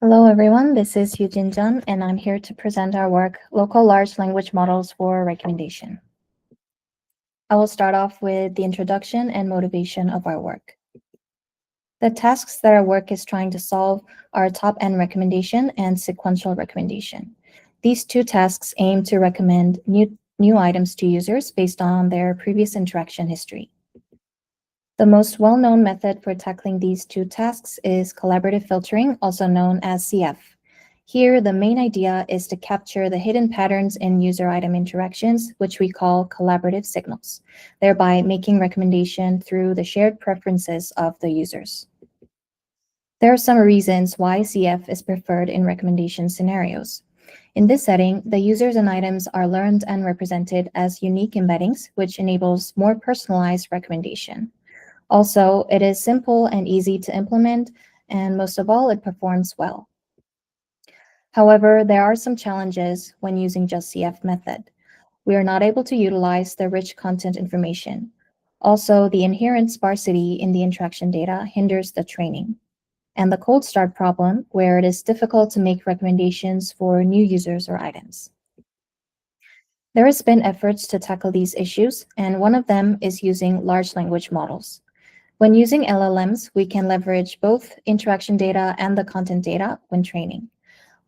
Hello, everyone. This is Yujin Jun, and I'm here to present our work, Local Large Language Models for Recommendation. I will start off with the introduction and motivation of our work. The tasks that our work is trying to solve are top-end recommendation and sequential recommendation. These two tasks aim to recommend new items to users based on their previous interaction history. The most well-known method for tackling these two tasks is collaborative filtering, also known as CF. Here, the main idea is to capture the hidden patterns in user item interactions, which we call collaborative signals, thereby making recommendation through the shared preferences of the users. There are some reasons why CF is preferred in recommendation scenarios. In this setting, the users and items are learned and represented as unique embeddings, which enables more personalized recommendation. Also, it is simple and easy to implement, and most of all, it performs well. However, there are some challenges when using just CF method. We are not able to utilize the rich content information. Also, the inherent sparsity in the interaction data hinders the training. And the cold start problem, where it is difficult to make recommendations for new users or items. There has been efforts to tackle these issues, and one of them is using large language models. When using LLMs, we can leverage both interaction data and the content data when training.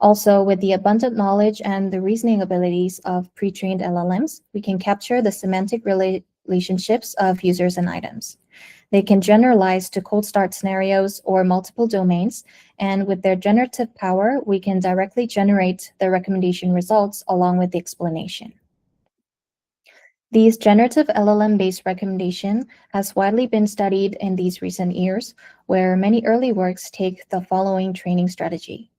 Also, with the abundant knowledge and the reasoning abilities of pre-trained LLMs, we can capture the semantic relationships of users and items. They can generalize to cold start scenarios or multiple domains, and with their generative power, we can directly generate the recommendation results along with the explanation. These generative LLM-based recommendation has widely been studied in these recent years, where many early works take the following training strategy.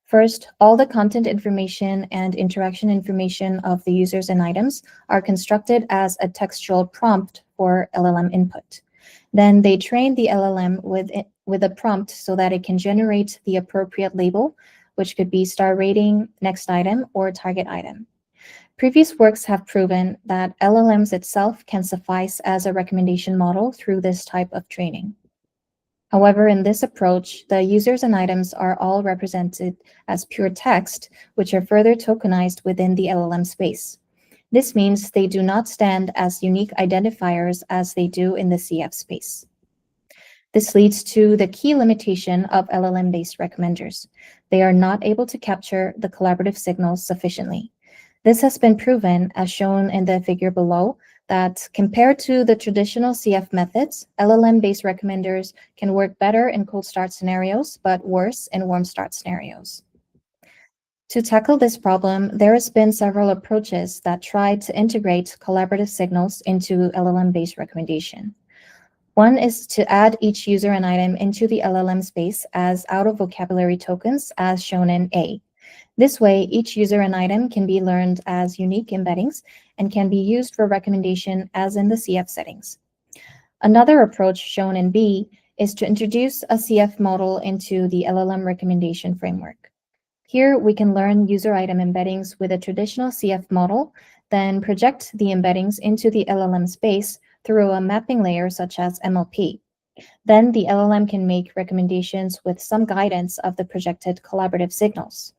First, all the content information and interaction information of the users and items are constructed as a textual prompt for LLM input. Then they train the LLM with a prompt so that it can generate the appropriate label, which could be star rating, next item, or target item. Previous works have proven that LLMs itself can suffice as a recommendation model through this type of training. However, in this approach, the users and items are all represented as pure text, which are further tokenized within the LLM space. This means they do not stand as unique identifiers as they do in the CF space. This leads to the key limitation of LLM-based recommenders. They are not able to capture the collaborative signals sufficiently. This has been proven, as shown in the figure below, that compared to the traditional CF methods, LLM-based recommenders can work better in cold start scenarios, but worse in warm start scenarios. To tackle this problem, there has been several approaches that try to integrate collaborative signals into LLM-based recommendation. One is to add each user and item into the LLM space as out-of-vocabulary tokens, as shown in A. This way, each user and item can be learned as unique embeddings and can be used for recommendation as in the CF settings. Another approach shown in B is to introduce a CF model into the LLM recommendation framework. Here, we can learn user item embeddings with a traditional CF model, then project the embeddings into the LLM space through a mapping layer such as MLP. Then the LLM can make recommendations with some guidance of the projected collaborative signals.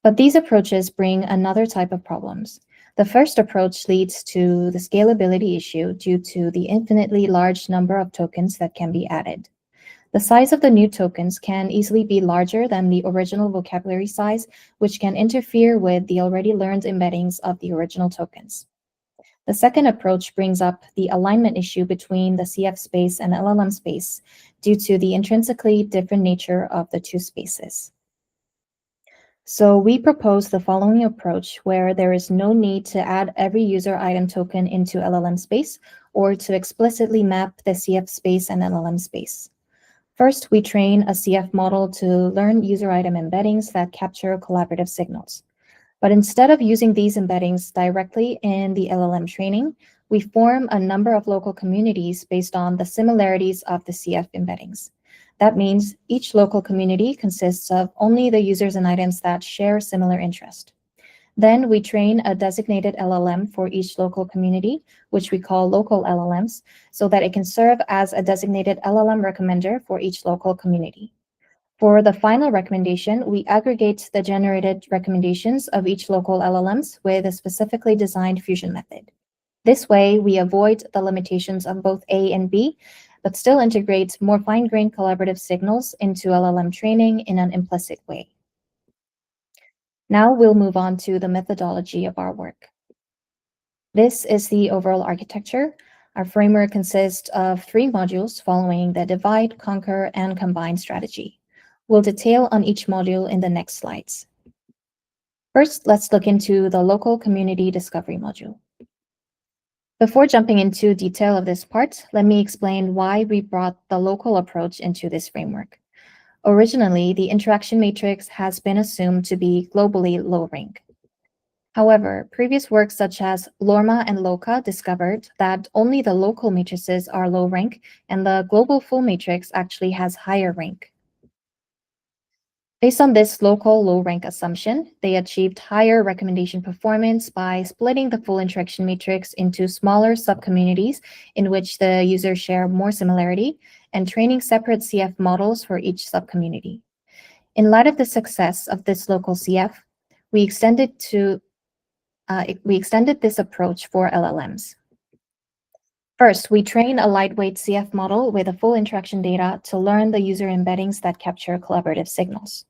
But these approaches bring another type of problems. The first approach leads to the scalability issue due to the infinitely large number of tokens that can be added. The size of the new tokens can easily be larger than the original vocabulary size, which can interfere with the already learned embeddings of the original tokens. The second approach brings up the alignment issue between the CF space and LLM space due to the intrinsically different nature of the two spaces. So we propose the following approach where there is no need to add every user item token into LLM space or to explicitly map the CF space and LLM space. First, we train a CF model to learn user item embeddings that capture collaborative signals. But instead of using these embeddings directly in the LLM training, we form a number of local communities based on the similarities of the CF embeddings. That means each local community consists of only the users and items that share similar interest. Then we train a designated LLM for each local community, which we call local LLMs, so that it can serve as a designated LLM recommender for each local community. For the final recommendation, we aggregate the generated recommendations of each local LLMs with a specifically designed fusion method. This way, we avoid the limitations of both A and B, but still integrate more fine-grained collaborative signals into LLM training in an implicit way. Now we'll move on to the methodology of our work. This is the overall architecture. Our framework consists of 3 modules following the divide, conquer, and combine strategy. We'll detail on each module in the next slides. First, let's look into the local community discovery module. Before jumping into detail of this part, let me explain why we brought the local approach into this framework. Originally, the interaction matrix has been assumed to be globally low rank. However, previous work such as Lorma and Loka discovered that only the local matrices are low rank and the global full matrix actually has higher rank. Based on this local low rank assumption, they achieved higher recommendation performance by splitting the full interaction matrix into smaller subcommunities in which the users share more similarity and training separate CF models for each subcommunity. In light of the success of this local CF, we extended this approach for LLMs. First, we train a lightweight CF model with a full interaction data to learn the user embeddings that capture collaborative signals.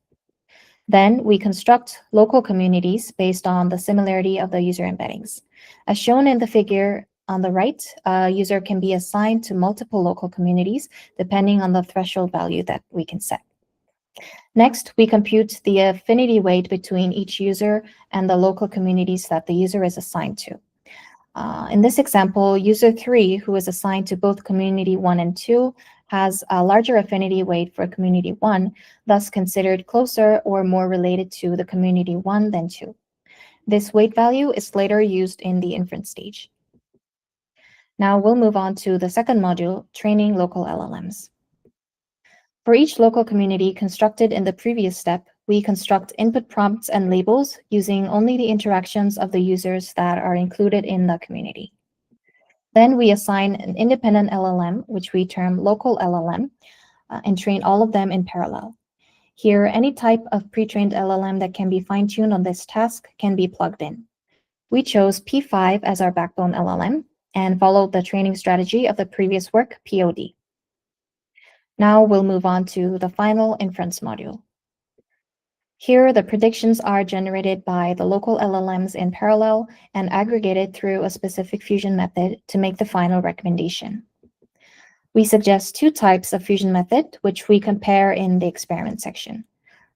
Then we construct local communities based on the similarity of the user embeddings. As shown in the figure on the right, a user can be assigned to multiple local communities depending on the threshold value that we can set. Next, we compute the affinity weight between each user and the local communities that the user is assigned to. In this example, user 3, who is assigned to both community 1 and 2, has a larger affinity weight for community 1, thus considered closer or more related to the community 1 than 2. This weight value is later used in the inference stage. Now we'll move on to the second module, training local LLMs. For each local community constructed in the previous step, we construct input prompts and labels using only the interactions of the users that are included in the community. Then we assign an independent LLM, which we term local LLM, and train all of them in parallel. Here, any type of pre-trained LLM that can be fine-tuned on this task can be plugged in. We chose P5 as our backbone LLM and followed the training strategy of the previous work, POD. Now we'll move on to the final inference module. Here, the predictions are generated by the local LLMs in parallel and aggregated through a specific fusion method to make the final recommendation. We suggest 2 types of fusion method, which we compare in the experiment section.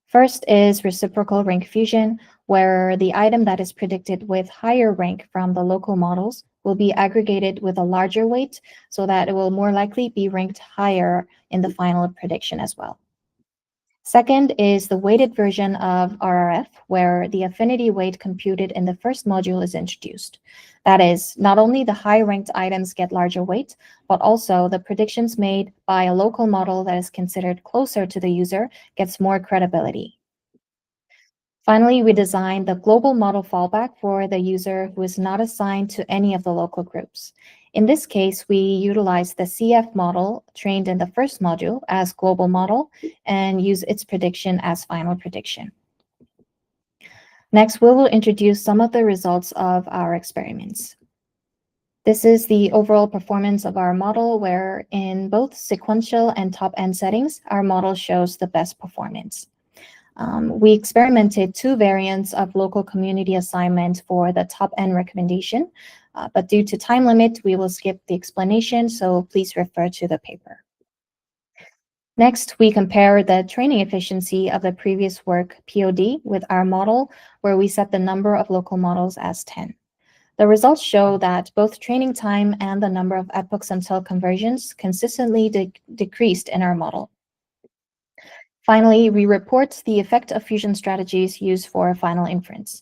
First is reciprocal rank fusion, where the item that is predicted with higher rank from the local models will be aggregated with a larger weight so that it will more likely be ranked higher in the final prediction as well. Second is the weighted version of RRF, where the affinity weight computed in the first module is introduced. That is, not only the high-ranked items get larger weight, but also the predictions made by a local model that is considered closer to the user gets more credibility. Finally, we designed the global model fallback for the user who is not assigned to any of the local groups. In this case, we utilize the CF model trained in the first module as global model and use its prediction as final prediction. Next, we will introduce some of the results of our experiments. This is the overall performance of our model, where in both sequential and top-end settings, our model shows the best performance. We experimented 2 variants of local community assignment for the top-end recommendation, but due to time limit, we will skip the explanation, so please refer to the paper. Next, we compare the training efficiency of the previous work, POD, with our model, where we set the number of local models as 10. The results show that both training time and the number of epochs until conversions consistently decreased in our model. Finally, we report the effect of fusion strategies used for final inference.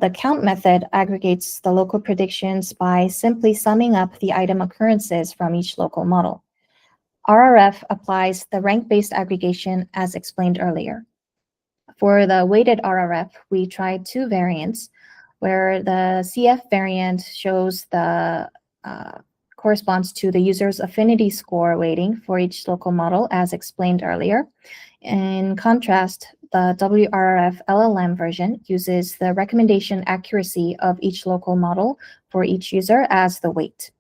The count method aggregates the local predictions by simply summing up the item occurrences from each local model. RRF applies the rank-based aggregation as explained earlier. For the weighted RRF, we tried 2 variants, where the CF variant shows the corresponds to the user's affinity score weighting for each local model, as explained earlier. In contrast, the WRF LLM version uses the recommendation accuracy of each local model for each user as the weight.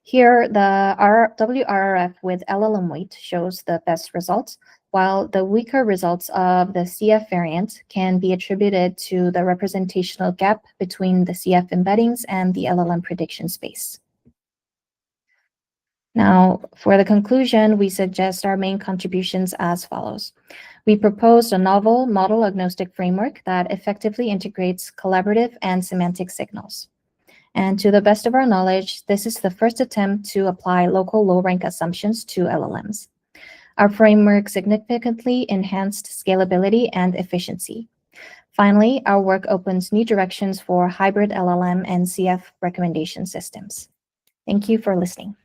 Here, the WRF with LLM weight shows the best results, while the weaker results of the CF variant can be attributed to the representational gap between the CF embeddings and the LLM prediction space. Now, for the conclusion, we suggest our main contributions as follows. We proposed a novel model-agnostic framework that effectively integrates collaborative and semantic signals. And to the best of our knowledge, this is the first attempt to apply local low-rank assumptions to LLMs. Our framework significantly enhanced scalability and efficiency. Finally, our work opens new directions for hybrid LLM and CF recommendation systems. Thank you for listening.